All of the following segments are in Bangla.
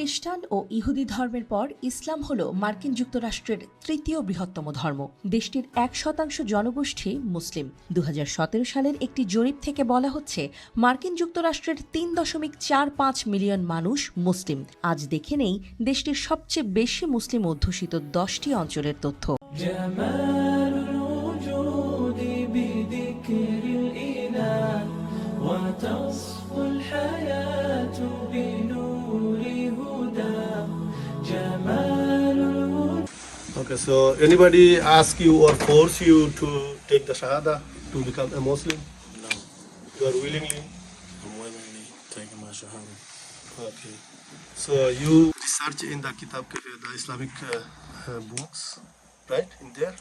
খ্রিস্টান ও ইহুদি ধর্মের পর ইসলাম হল মার্কিন যুক্তরাষ্ট্রের তৃতীয় বৃহত্তম ধর্ম। দেশটির 1% জনগোষ্ঠী মুসলিম। 2017 সালের একটি জরিপ থেকে বলা হচ্ছে, মার্কিন যুক্তরাষ্ট্রের 3.45 মিলিয়ন মানুষ মুসলিম। আজ দেখে নেই দেশটির সবচেয়ে বেশি মুসলিম অধ্যুষিত 10টি অঞ্চলের তথ্য। Okay, so anybody ask you or force you to take the Shahada to become a Muslim? No, You are willingly? I'm willingly taking my Shahada. Okay. So you research in the Kitab, the Islamic books, right? In there?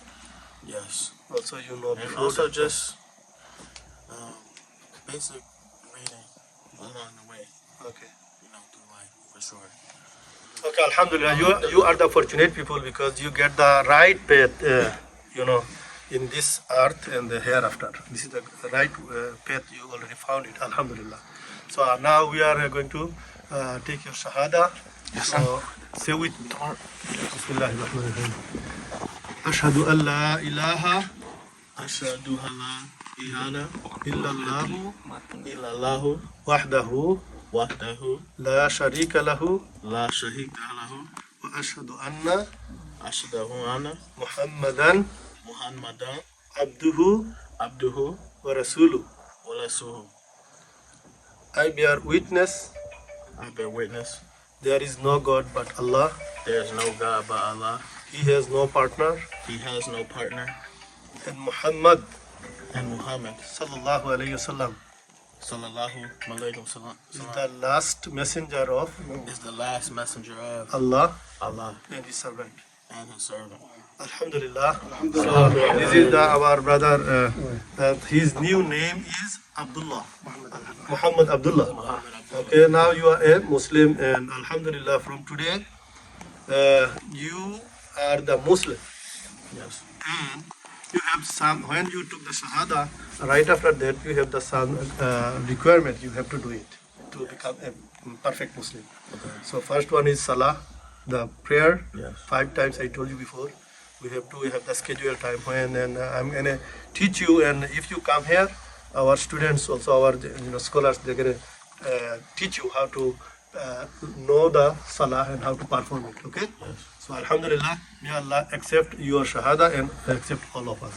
Yes. Also you know And before also that. just basic reading along the way, Okay. through life, for sure. Okay, Alhamdulillah, you are the fortunate people because you get the right path, in this earth and the hereafter. This is the right path, you already found it, Alhamdulillah. So now we are going to take your Shahada. Yes, So say with me. Bismillahirrahmanirrahim. Ashhadu an la ilaha Ashhadu an la ilaha illallahu wahdahu wahdahu la sharika lahu la sharika lahu wa ashhadu anna Muhammadan Muhammadan abduhu abduhu wa rasuluhu. wa rasuluhu. I bear witness I bear witness there is no God but Allah. there is no God but Allah. He has no partner. He has no partner. And Muhammad And Muhammad sallallahu alayhi wasallam sallallahu alayhi wa sallam is the last messenger of is the last messenger of Allah Allah and his servant. and his servant. Alhamdulillah. So this is our brother. His new name is Abdullah. Muhammad Abdullah. Okay, now you are a Muslim, and Alhamdulillah, from today, you are the Muslim. Yes. And you have some, when you took the Shahada, right after that, you have the some requirement, you have to do it to become a perfect Muslim. Okay. So first one is Salah, the prayer, Yes. 5 times I told you before. We have the schedule time when, and I'm gonna teach you, and if you come here, our students, also our scholars, they're gonna teach you how to know the Salah and how to perform it, okay? Yes. So Alhamdulillah, may Allah accept your Shahada and accept all of us.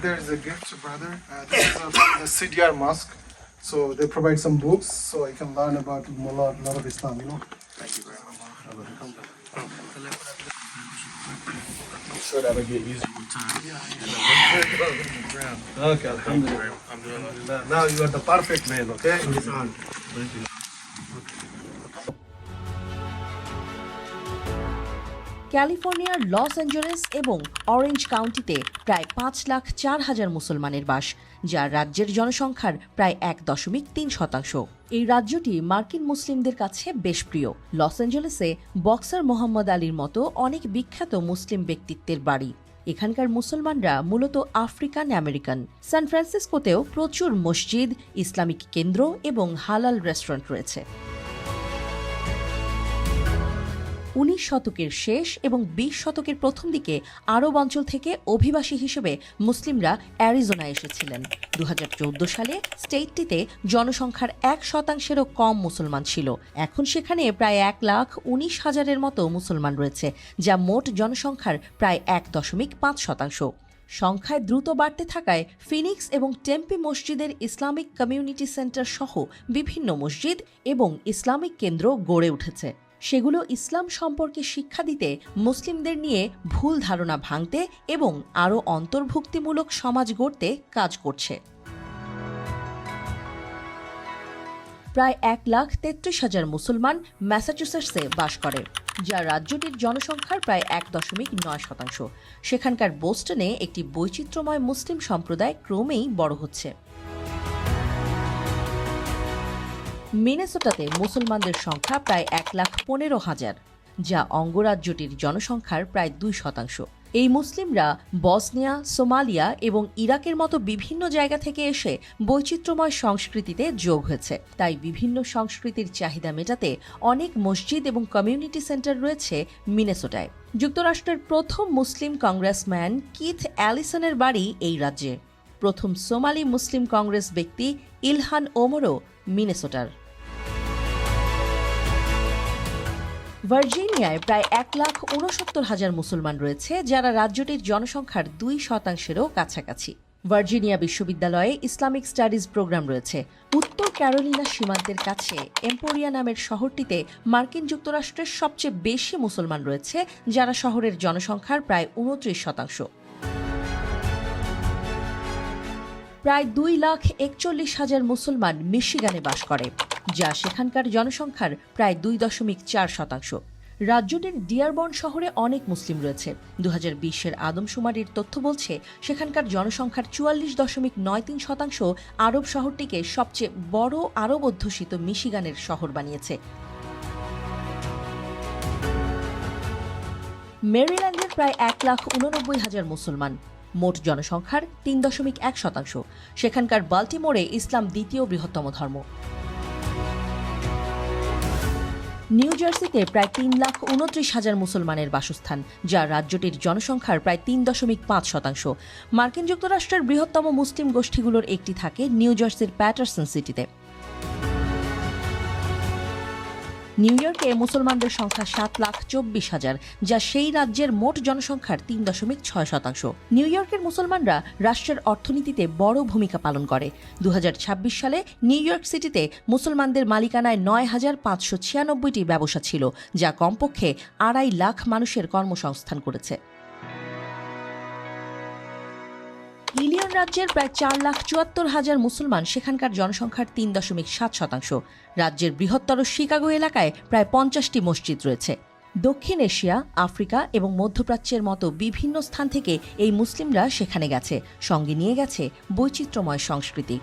There's a gift, brother. This is from the CDR Mosque. So they provide some books so you can learn about a lot of Islam, Thank you very much. I'm sure that'll get easier with time. Okay, Alhamdulillah. Alhamdulillah. Now you are the perfect man, okay? In this hand. Thank you. ক্যালিফোর্নিয়ার লস অ্যাঞ্জেলেস এবং অরেঞ্জ কাউন্টিতে প্রায় 5,04,000 মুসলমানের বাস, যা রাজ্যের জনসংখ্যার প্রায় 1.3%। এই রাজ্যটি মার্কিন মুসলিমদের কাছে বেশ প্রিয়। লস অ্যাঞ্জেলেসে বক্সার মোহাম্মদ আলীর মতো অনেক বিখ্যাত মুসলিম ব্যক্তিত্বের বাড়ি। এখানকার মুসলমানরা মূলত আফ্রিকান আমেরিকান। সান ফ্রান্সিসকোতেও প্রচুর মসজিদ, ইসলামিক কেন্দ্র এবং হালাল রেস্টুরেন্ট রয়েছে। 19 শতকের শেষ এবং 20 শতকের প্রথম দিকে আরব অঞ্চল থেকে অভিবাসী হিসেবে মুসলিমরা অ্যারিজোনা এসেছিলেন। 2014 সালে স্টেটটিতে জনসংখ্যার 1%-এরও কম মুসলমান ছিল। এখন সেখানে প্রায় 1,19,000-এর মতো মুসলমান রয়েছে, যা মোট জনসংখ্যার প্রায় 1.5%। সংখ্যায় দ্রুত বাড়তে থাকায় ফিনিক্স এবং টেম্পি মসজিদের ইসলামিক কমিউনিটি সেন্টার সহ বিভিন্ন মসজিদ এবং ইসলামিক কেন্দ্র গড়ে উঠেছে। সেগুলো ইসলাম সম্পর্কে শিক্ষা দিতে, মুসলিমদের নিয়ে ভুল ধারণা ভাঙতে এবং আরও অন্তর্ভুক্তিমূলক সমাজ গড়তে কাজ করছে। প্রায় 1,33,000 মুসলমান ম্যাসাচুসেটসে বাস করে, যা রাজ্যটির জনসংখ্যার প্রায় 1.9%। সেখানকার বোস্টনে একটি বৈচিত্র্যময় মুসলিম সম্প্রদায় ক্রমেই বড় হচ্ছে। মিনেসোটাতে মুসলমানদের সংখ্যা প্রায় 1,15,000, যা অঙ্গরাজ্যটির জনসংখ্যার প্রায় 2%। এই মুসলিমরা বসনিয়া, সোমালিয়া এবং ইরাকের মতো বিভিন্ন জায়গা থেকে এসে বৈচিত্র্যময় সংস্কৃতিতে যোগ হয়েছে। তাই বিভিন্ন সংস্কৃতির চাহিদা মেটাতে অনেক মসজিদ এবং কমিউনিটি সেন্টার রয়েছে মিনেসোটায়। যুক্তরাষ্ট্রের প্রথম মুসলিম কংগ্রেসম্যান কিথ অ্যালিসনের বাড়ি এই রাজ্যে। প্রথম সোমালি মুসলিম কংগ্রেস ব্যক্তি ইলহান ওমরও মিনেসোটার। ভার্জিনিয়ায় প্রায় 1,69,000 মুসলমান রয়েছে, যারা রাজ্যটির জনসংখ্যার 2%-এরও কাছাকাছি। ভার্জিনিয়া বিশ্ববিদ্যালয়ে ইসলামিক স্টাডিজ প্রোগ্রাম রয়েছে। উত্তর ক্যারোলিনা সীমান্তের কাছে এম্পোরিয়া নামের শহরটিতে মার্কিন যুক্তরাষ্ট্রের সবচেয়ে বেশি মুসলমান রয়েছে, যারা শহরের জনসংখ্যার প্রায় 29%। প্রায় 2,41,000 মুসলমান মিশিগানে বাস করে, যা সেখানকার জনসংখ্যার প্রায় 2.4%। রাজ্যটির ডিয়ারবর্ন শহরে অনেক মুসলিম রয়েছে। 2020-এর আদমশুমারির তথ্য বলছে সেখানকার জনসংখ্যার 44.93% আরব শহরটিকে সবচেয়ে বড় আরব অধ্যুষিত মিশিগানের শহর বানিয়েছে। মেরিল্যান্ডের প্রায় 1,89,000 মুসলমান, মোট জনসংখ্যার 3.1%। সেখানকার বাল্টিমোরে ইসলাম দ্বিতীয় বৃহত্তম ধর্ম। নিউ জার্সিতে প্রায় 3,29,000 মুসলমানের বাসস্থান, যা রাজ্যটির জনসংখ্যার প্রায় 3.5%। মার্কিন যুক্তরাষ্ট্রের বৃহত্তম মুসলিম গোষ্ঠীগুলোর একটি থাকে নিউ জার্সির প্যাটারসন সিটিতে। নিউ ইয়র্কে মুসলমানদের সংখ্যা 7,24,000, যা সেই রাজ্যের মোট জনসংখ্যার 3.6%। নিউ ইয়র্কের মুসলমানরা রাষ্ট্রের অর্থনীতিতে বড় ভূমিকা পালন করে। 2026 সালে নিউ ইয়র্ক সিটিতে মুসলমানদের মালিকানায় 9,596টি ব্যবসা ছিল, যা কমপক্ষে 2.5 লাখ মানুষের কর্মসংস্থান করেছে। ইলিয়ন রাজ্যের প্রায় 4,74,000 মুসলমান সেখানকার জনসংখ্যার 3.7%। রাজ্যের বৃহত্তর শিকাগো এলাকায় প্রায় 50টি মসজিদ রয়েছে। দক্ষিণ এশিয়া, আফ্রিকা এবং মধ্যপ্রাচ্যের মতো বিভিন্ন স্থান থেকে এই মুসলিমরা সেখানে গেছে, সঙ্গে নিয়ে গেছে বৈচিত্র্যময় সংস্কৃতি।